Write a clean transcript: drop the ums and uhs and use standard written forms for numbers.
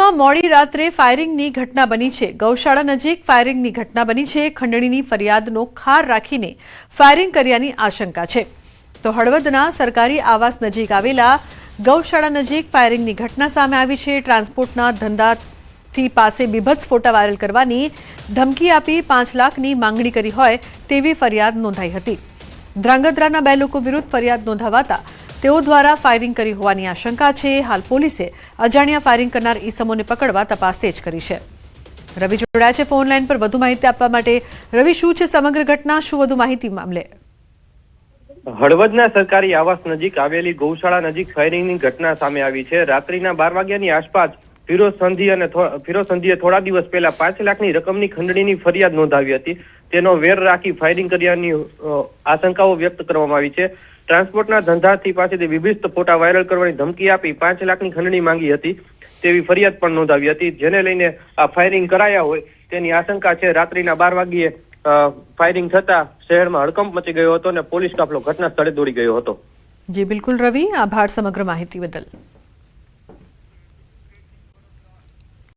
ભરૂચમાં મોડી રાત્રે ફાયરિંગની ઘટના બની છે। ગૌશાળા નજીક ફાયરિંગની ઘટના બની છે। ખંડણીની ફરિયાદનો ખાર રાખીને ફાયરિંગ કર્યાની આશંકા છે। તો હળવદના સરકારી આવાસ નજીક આવેલા ગૌશાળા નજીક ફાયરિંગની ઘટના સામે આવી છે। ટ્રાન્સપોર્ટના ધંધાથી પાસે બીભત્સ ફોટા વાયરલ કરવાની ધમકી આપી 5 લાખની માંગણી કરી હોય તેવી ફરિયાદ નોંધાઈ હતી। ધ્રાંગધ્રાના 2 લોકો વિરુદ્ધ ફરિયાદ નોંધાવાતા તેઓ દ્વારા ફાયરિંગ કરી હોવાની આશંકા છે। હાલ પોલીસે અજાણ્યા ફાયરિંગ કરનાર ઈસમોને પકડવા તપાસ તેજ કરી છે। રવિ જોડાયા છે ફોન લાઈન પર વધુ માહિતી આપવા માટે। રવિ, શું છે સમગ્ર ઘટના, શું વધુ માહિતી મામલે? હળવદના સરકારી આવાસ નજીક આવેલી ગૌશાળા નજીક ફાયરિંગની ઘટના સામે આવી છે। રાત્રિના 12 વાગ્યાની આસપાસ ફિરોઝ સંધીએ થોડા દિવસ પહેલા 5 લાખની રકમની ખંડણીની ફરિયાદ નોંધાવી હતી। તેનો વેર રાખી ફાયરિંગ કર્યાની આશંકાઓ વ્યક્ત કરવામાં આવી છે। ટ્રાન્સપોર્ટના ધંધાથી પાસેથી વિભિન્ન ફોટા વાયરલ કરવાની ધમકી આપી 5 લાખની ખંડણી માંગી હતી તેવી ફરિયાદ પણ નોંધાવી હતી, જેને લઈને આ ફાયરિંગ કરાયા હોય તેની આશંકા છે। રાત્રિના 12 વાગ્યે ફાયરિંગ થતા શહેરમાં હડકંપ મચી ગયો હતો અને પોલીસ કાફલો ઘટના સ્થળે દોડી ગયો હતો। જી બિલકુલ રવિ, આભાર સમગ્ર માહિતી બદલ।